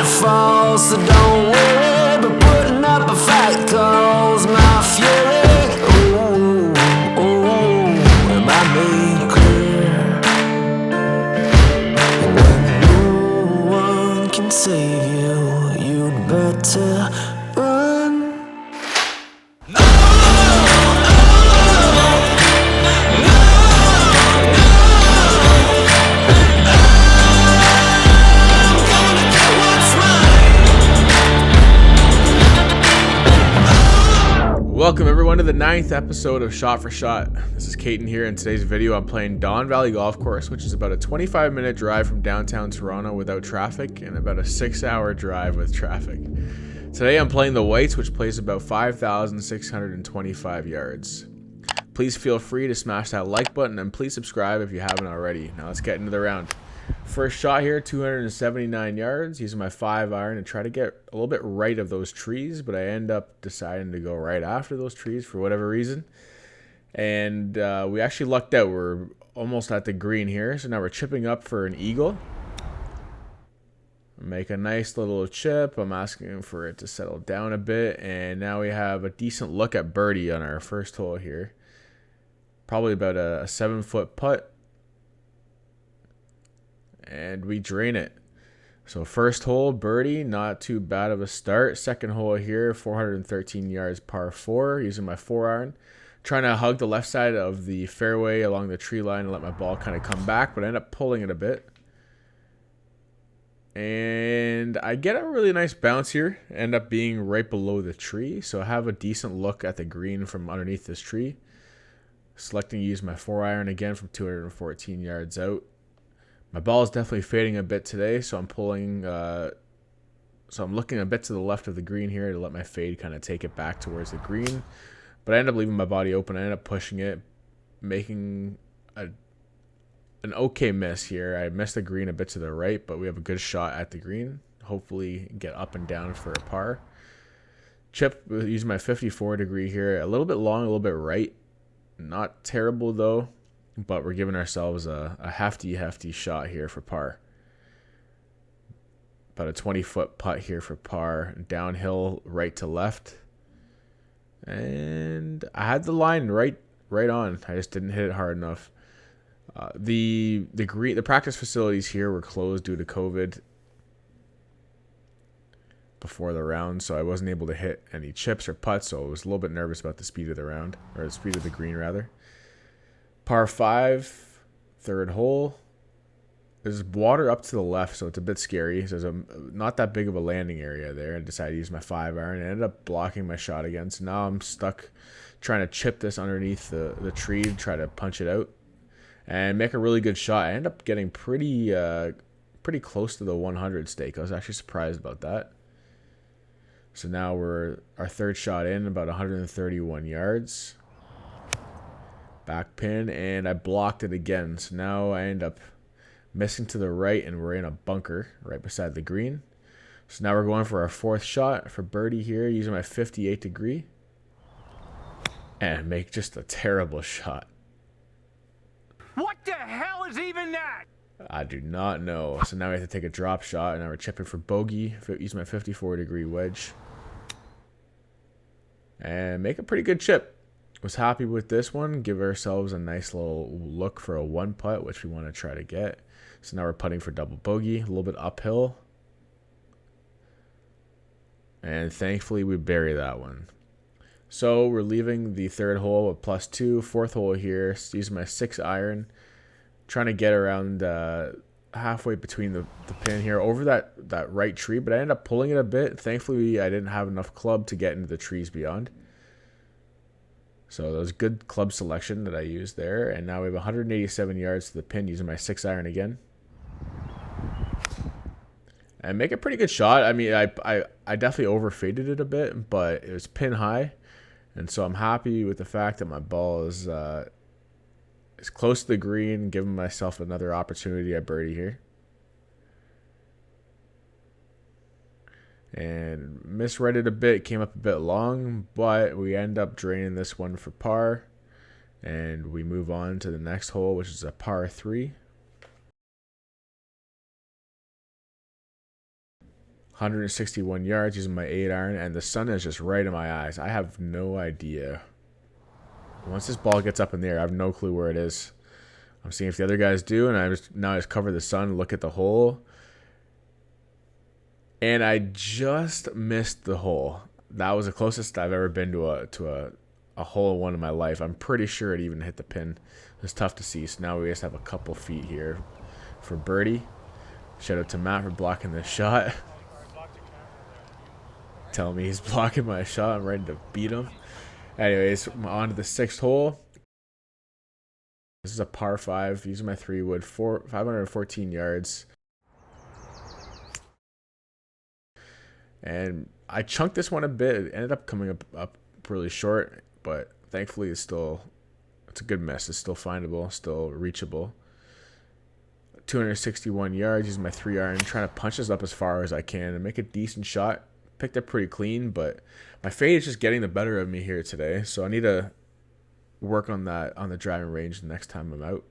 nightfall, so don't worry. But putting up a fight calls my fury. Ooh, ooh, am I made clear? And when no one can save you, you'd better run. Welcome everyone to the 9th episode of Shot for Shot. This is Caden here. In today's video I'm playing Don Valley Golf Course, which is about a 25-minute drive from downtown Toronto without traffic and about a 6-hour drive with traffic. Today I'm playing the Whites, which plays about 5,625 yards. Please feel free to smash that like button and please subscribe if you haven't already. Now let's get into the round. First shot here, 279 yards, using my 5-iron to try to get a little bit right of those trees, but I end up deciding to go right after those trees for whatever reason. And we actually lucked out. We're almost at the green here, so now we're chipping up for an eagle. Make a nice little chip. I'm asking for it to settle down a bit, and now we have a decent look at birdie on our first hole here. Probably about a 7-foot putt. And we drain it. So first hole, birdie, not too bad of a start. Second hole here, 413 yards, par 4, using my 4-iron. Trying to hug the left side of the fairway along the tree line and let my ball kind of come back, but I end up pulling it a bit. And I get a really nice bounce here, end up being right below the tree. So I have a decent look at the green from underneath this tree. Selecting to use my 4-iron again from 214 yards out. My ball is definitely fading a bit today, so I'm pulling, so I'm looking a bit to the left of the green here to let my fade kind of take it back towards the green. But I end up leaving my body open. I end up pushing it, making an okay miss here. I missed the green a bit to the right, but we have a good shot at the green. Hopefully get up and down for a par. Chip using my 54 degree here. A little bit long, a little bit right. Not terrible though. But we're giving ourselves a hefty shot here for par. About a 20-foot putt here for par. Downhill, right to left. And I had the line right on. I just didn't hit it hard enough. The practice facilities here were closed due to COVID before the round, so I wasn't able to hit any chips or putts, so I was a little bit nervous about the speed of the round, or the speed of the green rather. Par 5, third hole. There's water up to the left, so it's a bit scary. So there's not that big of a landing area there. I decided to use my 5-iron and ended up blocking my shot again. So now I'm stuck trying to chip this underneath the tree to try to punch it out and make a really good shot. I end up getting pretty close to the 100 stake. I was actually surprised about that. So now we're our third shot in, about 131 yards. Back pin, and I blocked it again. So now I end up missing to the right, and we're in a bunker right beside the green. So now we're going for our fourth shot for birdie here, using my 58 degree. And make just a terrible shot. What the hell is even that? I do not know. So now we have to take a drop shot, and now we're chipping for bogey. Using my 54 degree wedge. And make a pretty good chip. Was happy with this one. Give ourselves a nice little look for a 1 putt, which we want to try to get. So now we're putting for double bogey, a little bit uphill. And thankfully we bury that one. So we're leaving the third hole with +2. Fourth hole here, using my 6-iron. Trying to get around halfway between the pin here over that right tree, but I ended up pulling it a bit. Thankfully I didn't have enough club to get into the trees beyond. So that was good club selection that I used there. And now we have 187 yards to the pin using my 6-iron again. And make a pretty good shot. I mean, I definitely overfaded it a bit, but it was pin high. And so I'm happy with the fact that my ball is close to the green, giving myself another opportunity at birdie here. And misread it a bit, came up a bit long, but we end up draining this one for par. And we move on to the next hole, which is a par 3. 161 yards using my 8-iron, and the sun is just right in my eyes. I have no idea. Once this ball gets up in the air, I have no clue where it is. I'm seeing if the other guys do, and I just cover the sun, look at the hole. And I just missed the hole. That was the closest I've ever been to a hole in one in my life. I'm pretty sure it even hit the pin. It's tough to see. So now we just have a couple feet here for birdie. Shout out to Matt for blocking this shot. Telling me he's blocking my shot. I'm ready to beat him. Anyways, on to the 6th hole. This is a par 5. Using my 3-wood, 514 yards. And I chunked this one a bit. It ended up coming up really short, but thankfully it's a good miss. It's still findable, still reachable. 261 yards using my 3-iron, trying to punch this up as far as I can and make a decent shot. Picked up pretty clean, but my fade is just getting the better of me here today, so I need to work on that on the driving range the next time I'm out.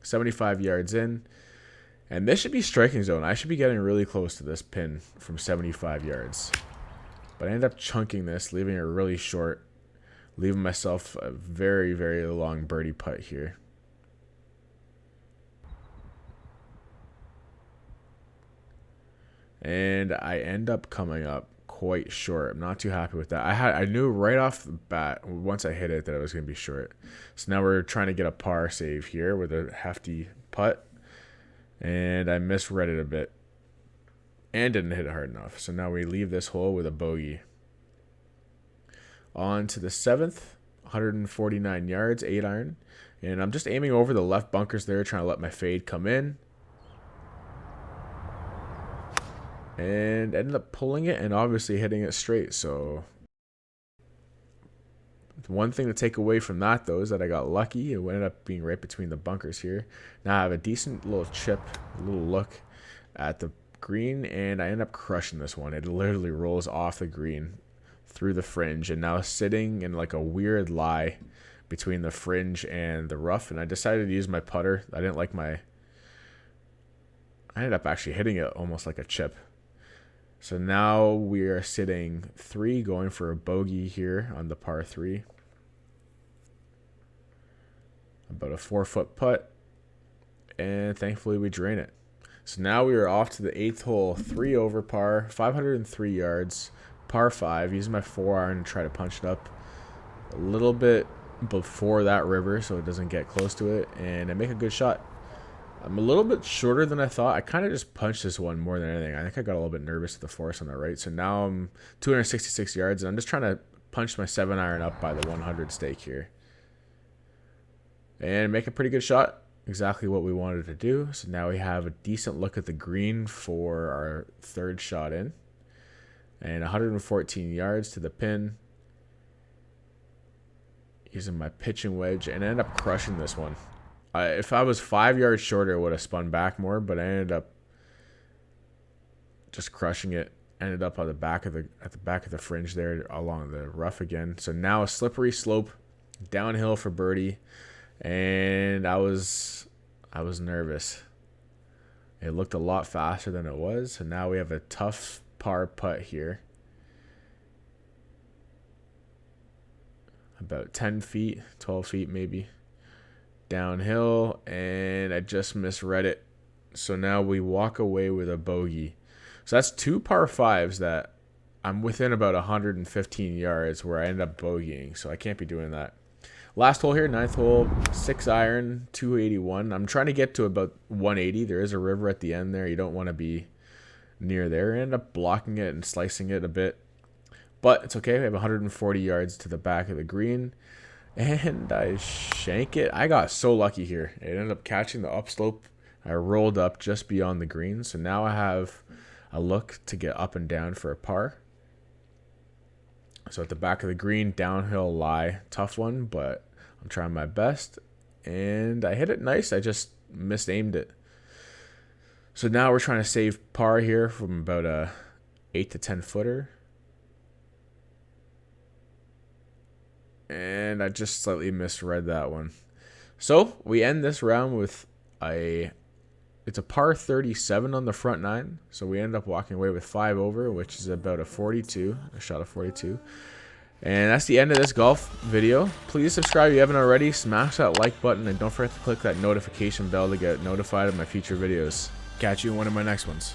75 yards in. And this should be striking zone. I should be getting really close to this pin from 75 yards. But I ended up chunking this, leaving it really short. Leaving myself a very, very long birdie putt here. And I end up coming up quite short. I'm not too happy with that. I knew right off the bat, once I hit it, that it was going to be short. So now we're trying to get a par save here with a hefty putt. And I misread it a bit and didn't hit it hard enough. So now we leave this hole with a bogey. On to the 7th, 149 yards, 8-iron. And I'm just aiming over the left bunkers there, trying to let my fade come in. And ended up pulling it and obviously hitting it straight. So one thing to take away from that, though, is that I got lucky. It ended up being right between the bunkers here. Now I have a decent little chip, a little look at the green, and I end up crushing this one. It literally rolls off the green through the fringe, and now sitting in like a weird lie between the fringe and the rough, and I decided to use my putter. I ended up actually hitting it almost like a chip. So now we are sitting 3, going for a bogey here on the par 3. About a 4-foot putt. And thankfully we drain it. So now we are off to the 8th hole. 3 over par, 503 yards, par 5. Using my 4-iron to try to punch it up a little bit before that river so it doesn't get close to it. And I make a good shot. I'm a little bit shorter than I thought. I kind of just punched this one more than anything. I think I got a little bit nervous with the force on the right. So now I'm 266 yards, and I'm just trying to punch my 7-iron up by the 100 stake here. And make a pretty good shot. Exactly what we wanted to do. So now we have a decent look at the green for our 3rd shot in. And 114 yards to the pin. Using my pitching wedge, and I end up crushing this one. If I was 5 yards shorter, it would have spun back more, but I ended up just crushing it. Ended up on the back of the fringe there along the rough again. So now a slippery slope downhill for birdie, and I was nervous. It looked a lot faster than it was, so now we have a tough par putt here. About 10 feet, 12 feet maybe. Downhill, and I just misread it. So now we walk away with a bogey. So that's 2 par 5s that I'm within about 115 yards where I end up bogeying. So I can't be doing that. Last hole here, 9th hole, 6-iron, 281. I'm trying to get to about 180. There is a river at the end there. You don't want to be near there. I end up blocking it and slicing it a bit. But it's okay. We have 140 yards to the back of the green. And I shank it. I got so lucky here. It ended up catching the upslope. I rolled up just beyond the green. So now I have a look to get up and down for a par. So at the back of the green, downhill lie. Tough one, but I'm trying my best. And I hit it nice. I just misaimed it. So now we're trying to save par here from about a 8 to 10 footer. And I just slightly misread that one. So we end this round with it's It's a par 37 on the front 9, so we ended up walking away with 5 over, which is about a 42, a shot of 42. And that's the end of this golf video. Please subscribe if you haven't already, smash that like button, and don't forget to click that notification bell to get notified of my future videos. Catch you in one of my next ones.